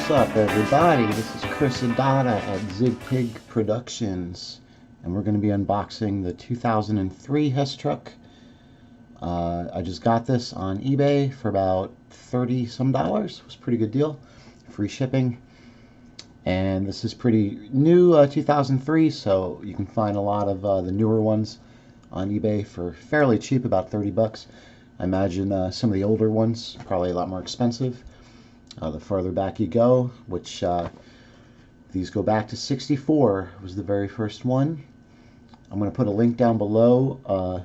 What's up, everybody? This is Chris and Donna at Zig Pig Productions, and we're going to be unboxing the 2003 Hess truck. I just got this on eBay for about $30 some. It was a pretty good deal, free shipping. And this is pretty new, 2003, so you can find a lot of the newer ones on eBay for fairly cheap, about 30 bucks. I imagine some of the older ones probably a lot more expensive. The farther back you go, which these go back to 64, was the very first one. I'm going to put a link down below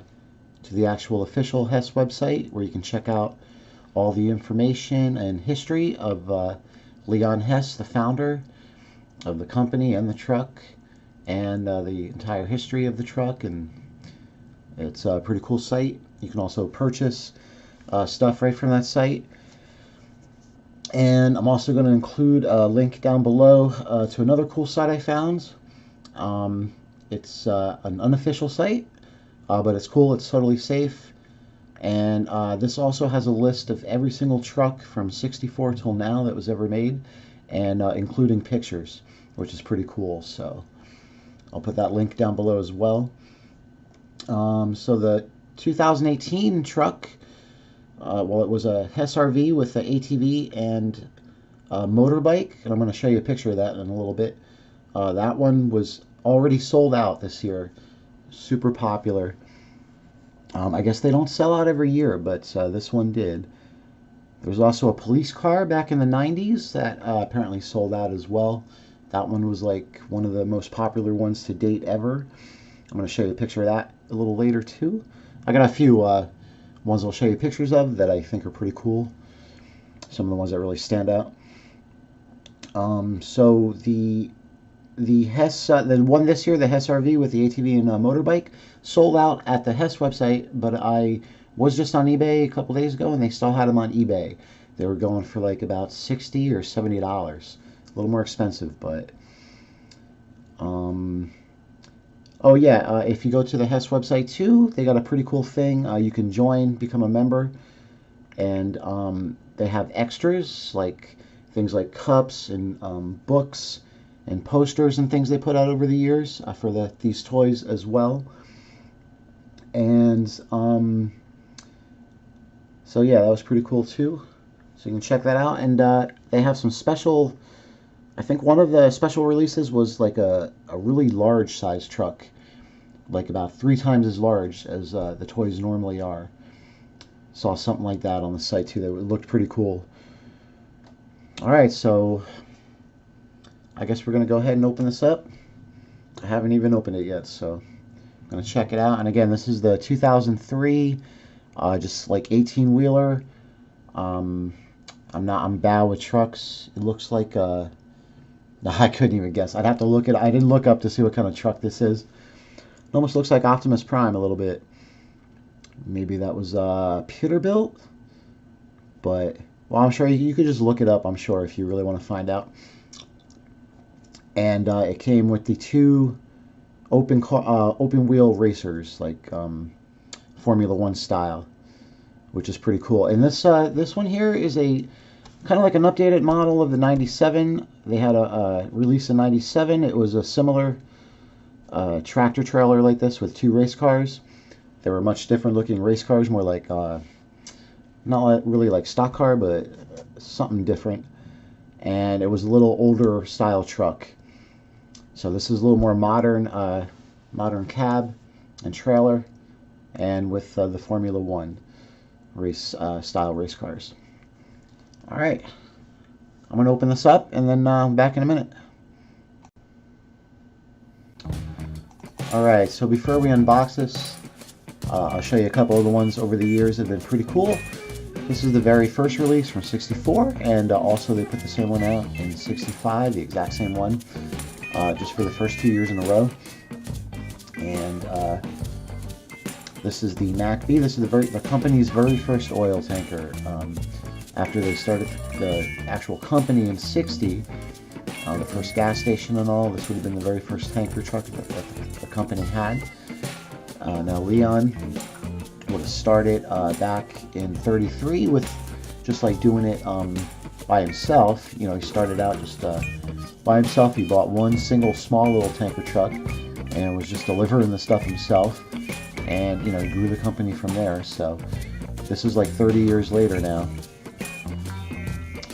to the actual official Hess website where you can check out all the information and history of Leon Hess, the founder of the company and the truck, and the entire history of the truck. And it's a pretty cool site. You can also purchase stuff right from that site. And I'm also going to include a link down below to another cool site I found. It's an unofficial site, but it's cool. It's totally safe. And this also has a list of every single truck from 64 till now that was ever made, and including pictures, which is pretty cool. So I'll put that link down below as well. So the 2018 truck, well, it was a Hess RV with the ATV and a motorbike, and I'm going to show you a picture of that in a little bit. That one was already sold out this year. Super popular. I guess they don't sell out every year, but this one did. There was also a police car back in the 90s that apparently sold out as well. That one was like one of the most popular ones to date ever. I'm going to show you a picture of that a little later too. I got a few ones I'll show you pictures of that I think are pretty cool. Some of the ones that really stand out. So the Hess, the one this year, the Hess RV with the ATV and motorbike, sold out at the Hess website, but I was just on eBay a couple days ago and they still had them on eBay. They were going for like about $60 or $70. A little more expensive, but oh yeah, if you go to the Hess website too, they got a pretty cool thing. You can join, become a member, and they have extras like things like cups and books and posters and things they put out over the years for these toys as well. And so yeah, that was pretty cool too. So you can check that out. And they have some special, I think one of the special releases was like a really large size truck, like about 3 times as large as the toys normally are. Saw something like that on the site too that looked pretty cool. Alright, so I guess we're going to go ahead and open this up. I haven't even opened it yet, so I'm going to check it out. And again, this is the 2003, just like 18-wheeler. I'm bad with trucks. It looks like no, I couldn't even guess. I'd have to look at it. I didn't look up to see what kind of truck this is. It almost looks like Optimus Prime a little bit. Maybe that was Peterbilt, but well, I'm sure you could just look it up, I'm sure, if you really want to find out. And it came with the 2 open wheel racers, like Formula One style, which is pretty cool. And this one here is a kind of like an updated model of the 97. They had a release in 97. It was a similar tractor trailer like this with 2 race cars. They were much different looking race cars, more like not really like stock car, but something different. And it was a little older style truck. So this is a little more modern, modern cab and trailer, and with the Formula One race style race cars. All right, I'm gonna open this up and then I'm back in a minute. All right, so before we unbox this, I'll show you a couple of the ones over the years that have been pretty cool. This is the very first release from 64, and also they put the same one out in 65, the exact same one, just for the first 2 years in a row. And this is the MacB. This is the company's very first oil tanker. After they started the actual company in 60, the first gas station and all, this would have been the very first tanker truck that the company had. Now Leon would have started back in 33 with just like doing it by himself. You know, he started out just by himself. He bought one single small little tanker truck and was just delivering the stuff himself. And, you know, he grew the company from there. So this is like 30 years later now.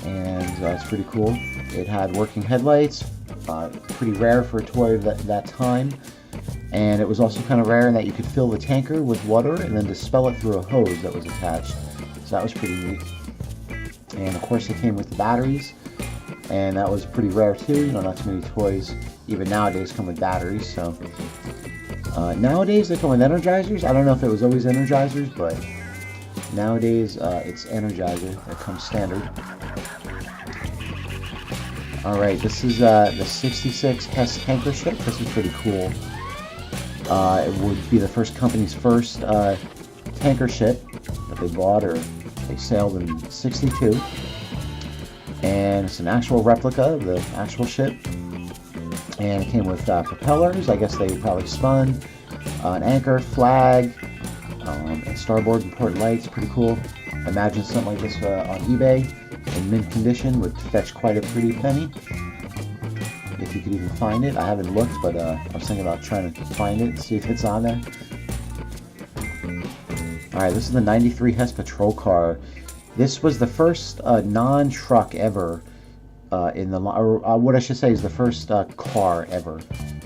And it's pretty cool. It had working headlights, pretty rare for a toy of that time. And it was also kind of rare in that you could fill the tanker with water and then dispel it through a hose that was attached. So that was pretty neat. And of course it came with the batteries, and that was pretty rare too. You know, not too many toys even nowadays come with batteries. So nowadays they come with energizers. I don't know if it was always energizers, but nowadays it's energizer that comes standard. Alright, this is the 66 Hess tanker ship. This is pretty cool. It would be the company's first tanker ship that they bought, or they sailed in '62. And it's an actual replica of the actual ship. And it came with propellers. I guess they probably spun. An anchor, flag, and starboard and port lights. Pretty cool. Imagine something like this on eBay in mint condition would fetch quite a pretty penny, if you could even find it. I haven't looked, but I was thinking about trying to find it and see if it's on there. Alright, this is the 93 Hess patrol car. This was the first non-truck ever in the, or what I should say is the first car ever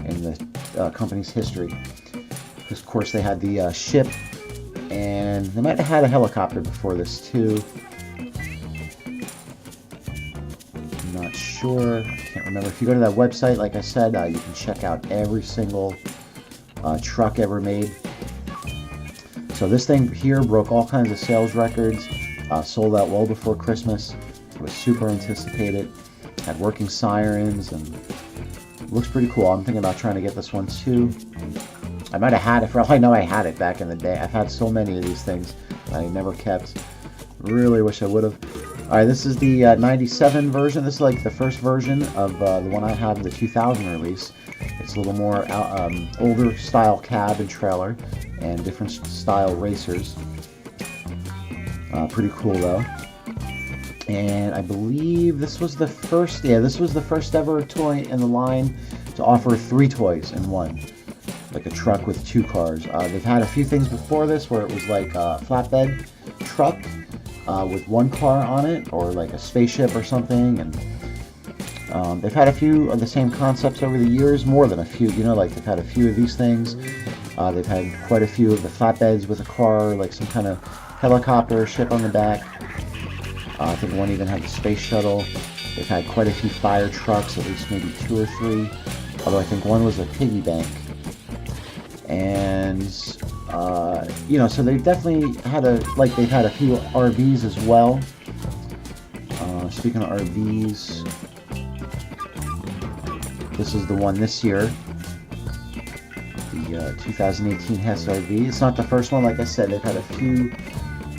in the company's history. Because of course they had the ship, and they might have had a helicopter before this too. I'm not sure. I can't remember. If you go to that website, like I said, you can check out every single truck ever made. So this thing here broke all kinds of sales records. Sold out well before Christmas. It was super anticipated. Had working sirens, and looks pretty cool. I'm thinking about trying to get this one too. I might have had it. For all I know, I had it back in the day. I've had so many of these things I never kept. Really wish I would have. Alright, this is the 97 version. This is like the first version of the one I have, the 2000 release. It's a little more older style cab and trailer, and different style racers. Pretty cool though. And I believe this was the first, this was the first ever toy in the line to offer 3 toys in one. Like a truck with 2 cars. They've had a few things before this where it was like a flatbed truck with 1 car on it, or like a spaceship or something. And they've had a few of the same concepts over the years, more than a few. You know, like they've had a few of these things. They've had quite a few of the flatbeds with a car, like some kind of helicopter ship on the back. I think one even had the space shuttle. They've had quite a few fire trucks, at least maybe 2 or 3. Although I think one was a piggy bank. And you know, so they've definitely had they've had a few RVs as well. Speaking of RVs, this is the one this year, the 2018 Hess RV. It's not the first one, like I said. They've had a few.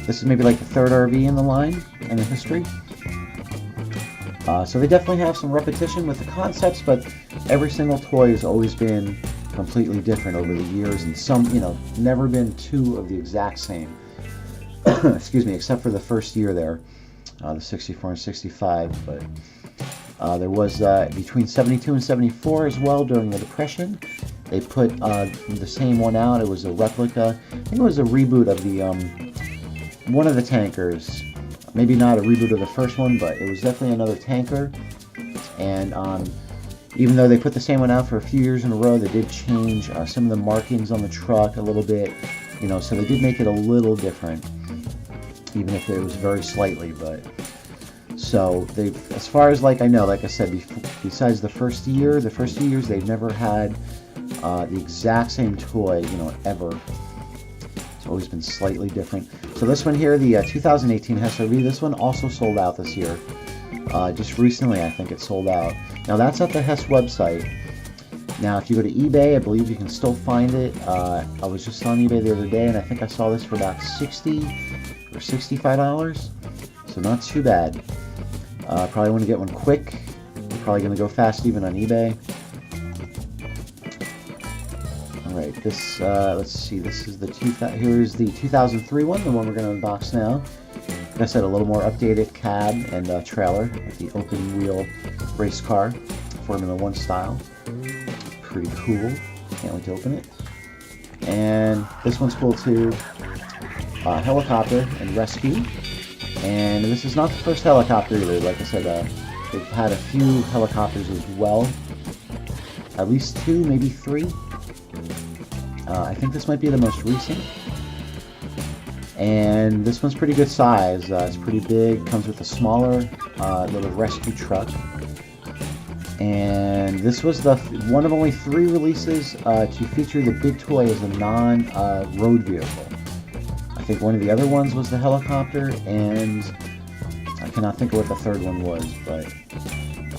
This is maybe like the 3rd RV in the line in the history. So they definitely have some repetition with the concepts, but every single toy has always been completely different over the years, and some, you know, never been 2 of the exact same. Excuse me, except for the first year there, the 64 and 65. But there was between 72 and 74 as well during the Depression. They put the same one out. It was a replica. I think it was a reboot of the one of the tankers. Maybe not a reboot of the first one, but it was definitely another tanker. And even though they put the same one out for a few years in a row, they did change some of the markings on the truck a little bit. You know, so they did make it a little different, even if it was very slightly. But so they've, as far as like I know, like I said, besides the first few years, they've never had the exact same toy, you know, ever. It's always been slightly different. So this one here, the 2018 Hess RV, this one also sold out this year. Just recently, I think it sold out. Now that's at the Hess website. Now if you go to eBay, I believe you can still find it. I was just on eBay the other day, and I think I saw this for about $60 or $65. So not too bad. Probably want to get one quick. Probably going to go fast even on eBay. Alright, this, let's see, this is the here's the 2003 one, the one we're going to unbox now. like I said, a little more updated cab and trailer with the open wheel race car, Formula One style. Pretty cool. Can't wait to open it. And this one's cool too. Helicopter and rescue. And this is not the first helicopter either. Like I said, they've had a few helicopters as well. At least 2, maybe 3. I think this might be the most recent. And this one's pretty good size. It's pretty big. Comes with a smaller little rescue truck. And this was the one of only 3 releases to feature the big toy as a non-road vehicle. I think one of the other ones was the helicopter, and I cannot think of what the third one was. But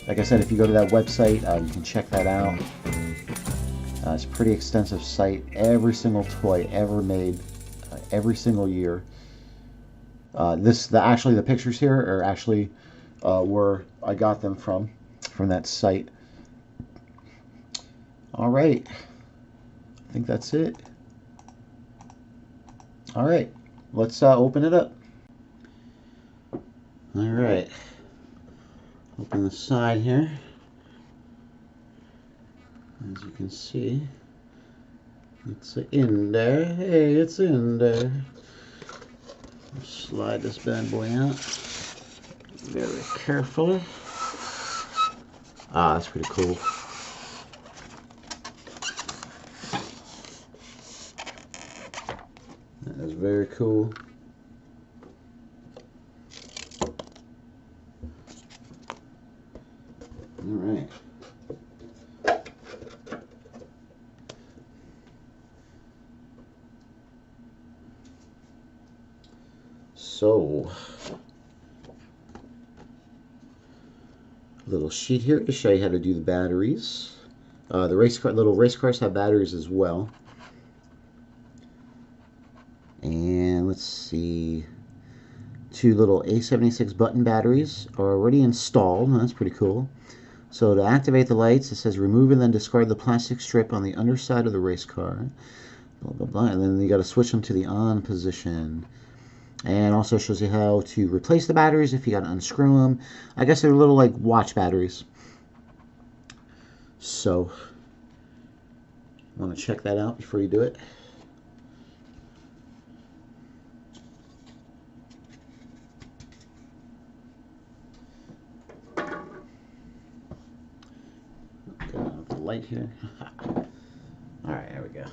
like I said, if you go to that website, you can check that out. It's a pretty extensive site. Every single toy ever made, every single year. Actually the pictures here are actually where I got them from that site. All right, I think that's it. All right, let's open it up. All right, open the side here. As you can see, it's in there. Hey, it's in there. Slide this bad boy out very carefully. Ah, that's pretty cool. That is very cool. All right. So, little sheet here to show you how to do the batteries. The little race cars have batteries as well. And let's see, 2 little A76 button batteries are already installed. That's pretty cool. So to activate the lights, it says remove and then discard the plastic strip on the underside of the race car. Blah, blah, blah. And then you got to switch them to the on position. And also shows you how to replace the batteries if you got to unscrew them. I guess they're little like watch batteries. So, want to check that out before you do it. Got the light here. All right, there we go.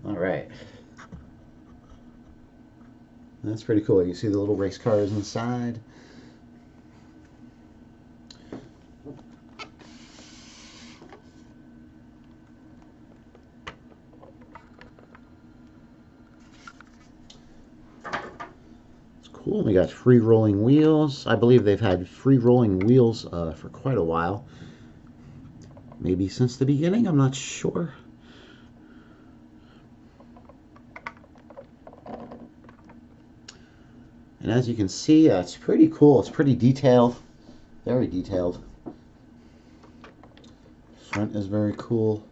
All right. That's pretty cool. You see the little race cars inside. It's cool. We got free rolling wheels. I believe they've had free rolling wheels for quite a while. Maybe since the beginning, I'm not sure. And as you can see, it's pretty cool. It's pretty detailed. Very detailed. Front is very cool.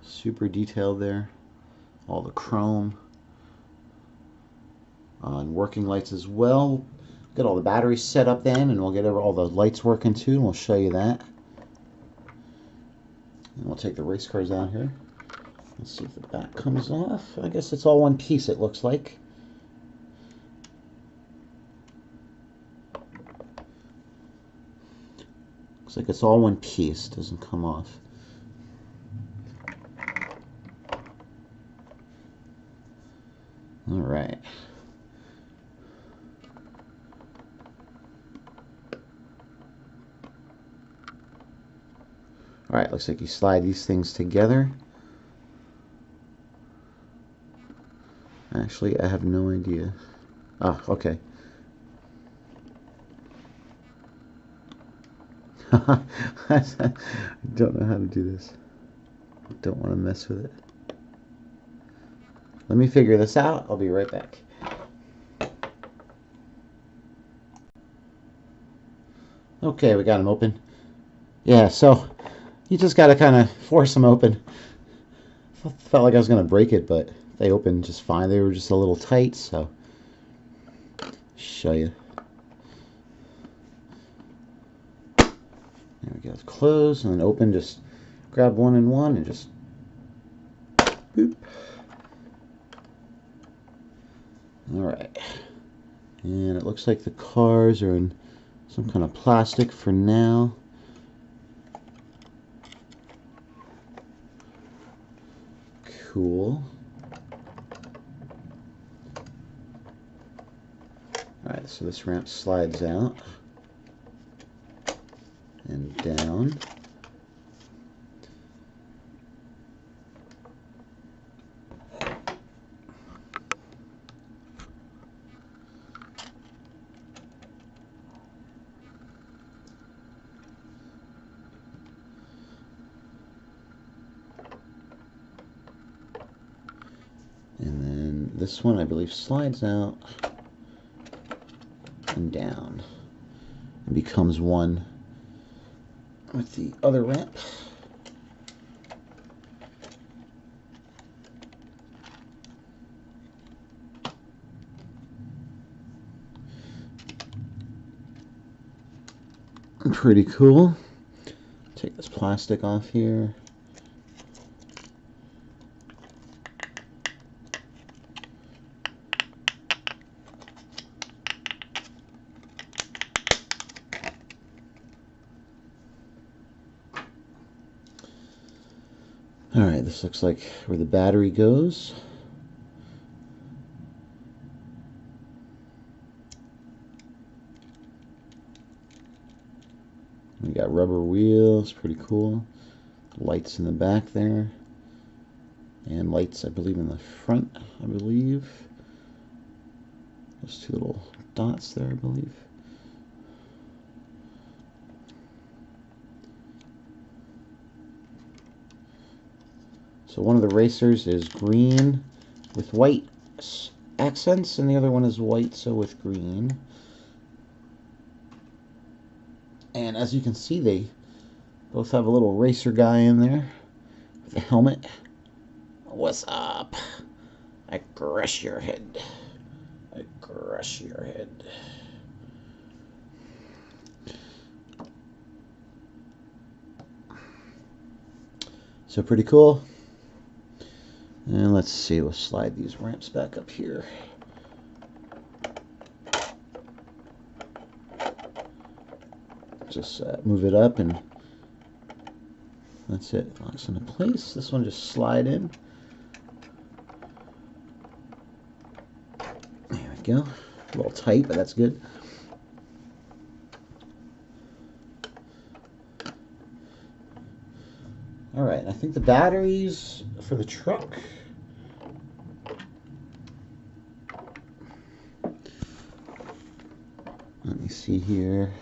Super detailed there. All the chrome. And working lights as well. Get all the batteries set up then, and we'll get all the lights working too, and we'll show you that. And we'll take the race cars out here. Let's see if the back comes off. I guess it's all one piece, it looks like. Looks like it's all one piece, doesn't come off. All right. All right, looks like you slide these things together. Actually, I have no idea. Ah, okay. I don't know how to do this. I don't want to mess with it. Let me figure this out. I'll be right back. Okay, we got them open. Yeah, so you just got to kind of force them open. Felt like I was going to break it, but they opened just fine. They were just a little tight, so Show you. There we go. It's closed and then open. Just grab one and one and just boop. Alright. And it looks like the cars are in some kind of plastic for now. Cool. Alright, so this ramp slides out and down. And then this one, I believe, slides out and down and becomes one with the other ramp. Pretty cool. Take this plastic off here. Alright, this looks like where the battery goes. We got rubber wheels, pretty cool. Lights in the back there. And lights, I believe, in the front, I believe. Those two little dots there, I believe. So one of the racers is green with white accents, and the other one is white, so with green. And as you can see, they both have a little racer guy in there with a helmet. What's up? I crush your head. I crush your head. So pretty cool. And let's see, we'll slide these ramps back up here. Just move it up and that's it. Locks into place. This one just slide in. There we go. A little tight, but that's good. Alright, I think the batteries for the truck. Let me see here.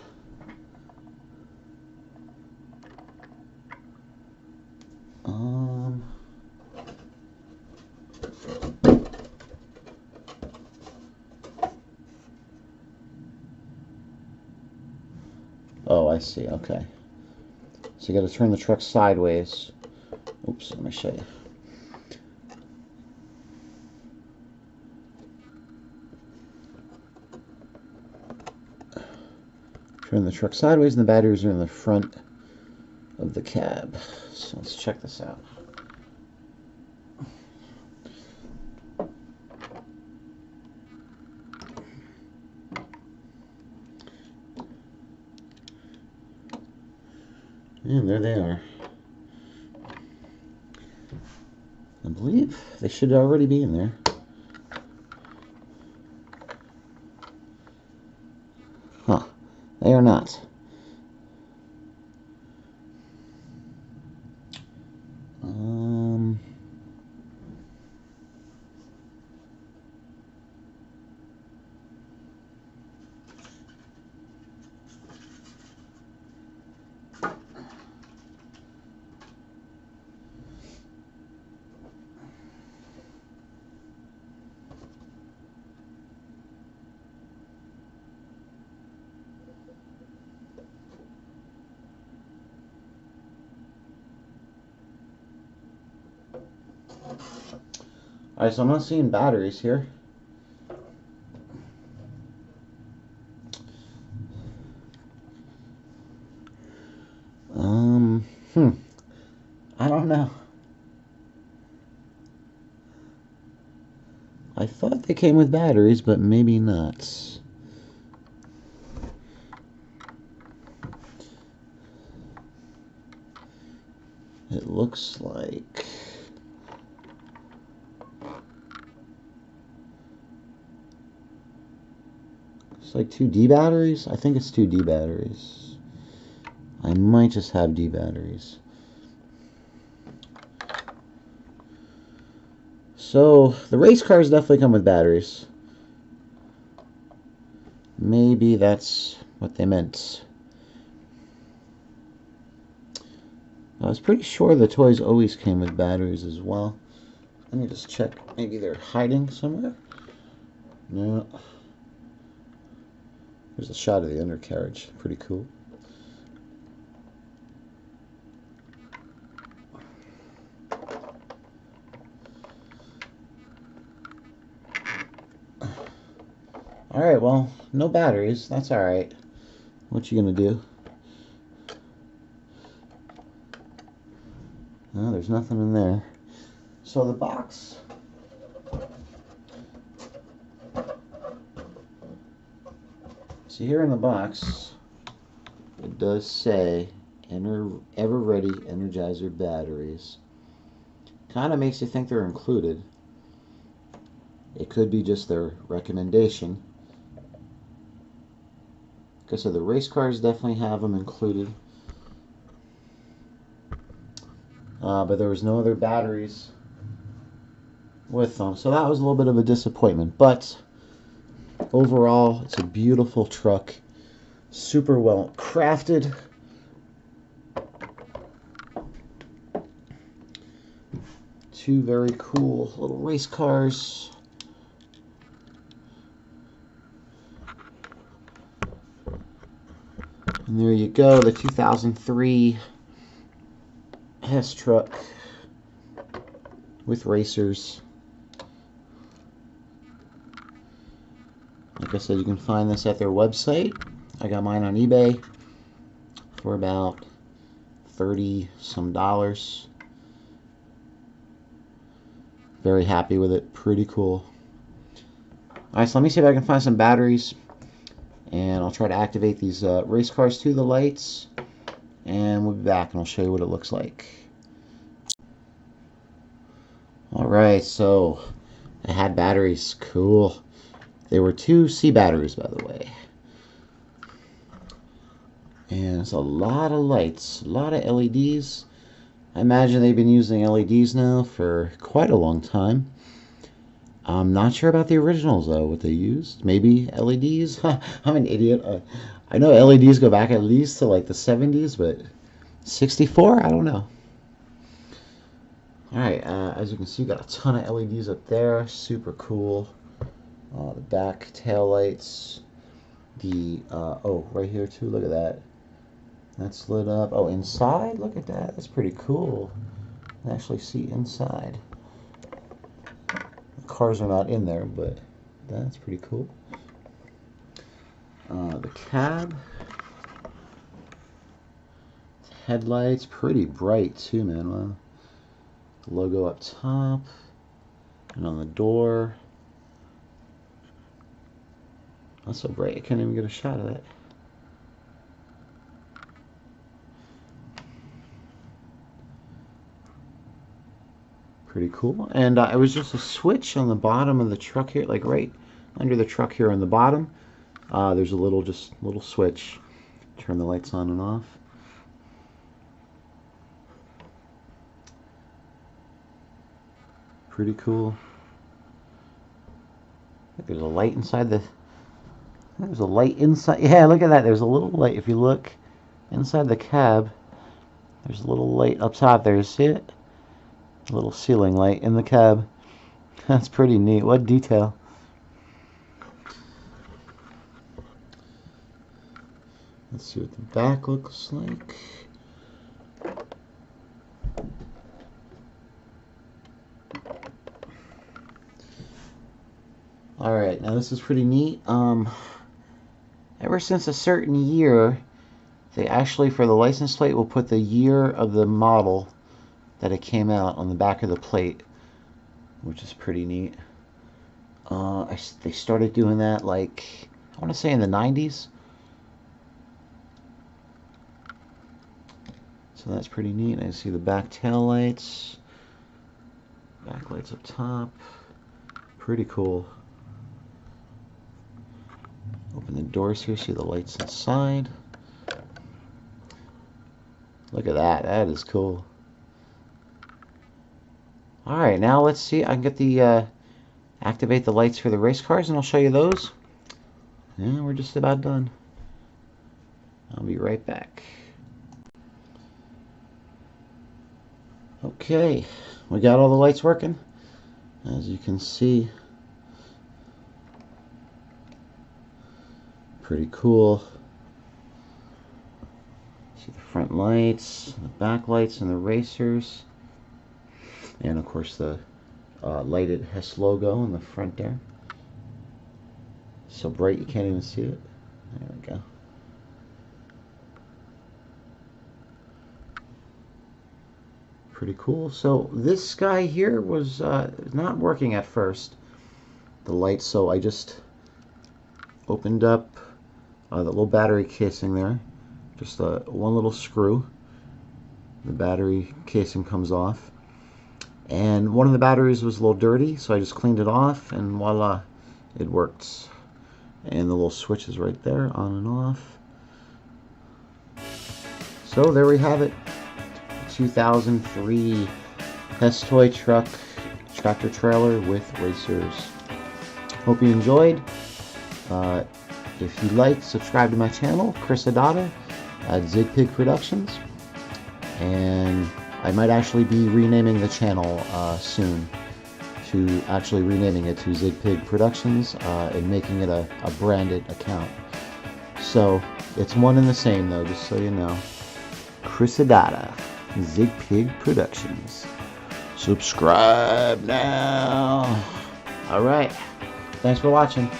Oh, I see. Okay. So you got to turn the truck sideways. Oops, let me show you. Turn the truck sideways and the batteries are in the front of the cab. So let's check this out. And there they are. I believe they should already be in there. Huh. They are not. Alright, so I'm not seeing batteries here. I don't know. I thought they came with batteries, but maybe not. It looks like it's like 2 D batteries. I think it's 2 D batteries. I might just have D batteries. So the race cars definitely come with batteries. Maybe that's what they meant. I was pretty sure the toys always came with batteries as well. Let me just check. Maybe they're hiding somewhere. No. There's a shot of the undercarriage. Pretty cool. Alright, well, no batteries. That's alright. What you gonna do? No, there's nothing in there. So the box. So here in the box, it does say Ever Ready Energizer batteries. Kind of makes you think they're included. It could be just their recommendation. Okay, so the race cars definitely have them included. But there was no other batteries with them. So that was a little bit of a disappointment. But overall, it's a beautiful truck. Super well crafted. Two very cool little race cars. And there you go, the 2003 Hess truck with racers. Like I said, you can find this at their website. I got mine on eBay for about $30 some. Very happy with it. Pretty cool. Alright, so let me see if I can find some batteries. And I'll try to activate these race cars to the lights. And we'll be back and I'll show you what it looks like. Alright, so I had batteries. Cool. They were 2 C batteries, by the way. And it's a lot of lights, a lot of LEDs. I imagine they've been using LEDs now for quite a long time. I'm not sure about the originals, though, what they used. Maybe LEDs? I'm an idiot. I know LEDs go back at least to like the 70s, but 64? I don't know. Alright, as you can see, got a ton of LEDs up there. Super cool. The back tail lights. The, oh, right here too, look at that. That's lit up. Oh, inside? Look at that. That's pretty cool. I actually see inside. The cars are not in there, but that's pretty cool. The cab. Headlights, pretty bright too, man. Wow. The logo up top. And on the door. That's so bright, I can't even get a shot of that. Pretty cool. And it was just a switch on the bottom of the truck here, like right under the truck here on the bottom. There's a little switch. Turn the lights on and off. Pretty cool. There's a light inside the... There's a light inside... Yeah, look at that. There's a little light. If you look inside the cab, there's a little light up top there. You see it? A little ceiling light in the cab. That's pretty neat. What detail. Let's see what the back looks like. Alright, now this is pretty neat. Ever since a certain year, they actually, for the license plate, will put the year of the model that it came out on the back of the plate, which is pretty neat. They started doing that, like, I want to say in the 90s. So that's pretty neat. I see the back tail lights, back lights up top. Pretty cool. Open the doors here, see the lights inside. Look at that, that is cool. Alright, now let's see, I can get the, activate the lights for the race cars, and I'll show you those. Yeah, we're just about done. I'll be right back. Okay, we got all the lights working. As you can see, pretty cool. See the front lights, the back lights, and the racers, and of course the lighted Hess logo in the front there. So bright you can't even see it. There we go. Pretty cool. So this guy here was not working at first, the light, so I just opened up the little battery casing there, just one little screw. The battery casing comes off, and one of the batteries was a little dirty, so I just cleaned it off, and voila, it worked. And the little switch is right there, on and off. So there we have it. 2003 Hess Toy Truck tractor trailer with racers. Hope you enjoyed. If you like, subscribe to my channel, Chris Adata at Zigpig Productions, and I might actually be renaming the channel soon, to actually renaming it to Zigpig Productions and making it a branded account. So it's one and the same though, just so you know. Chris Adata, Zigpig Productions. Subscribe now. Alright, thanks for watching.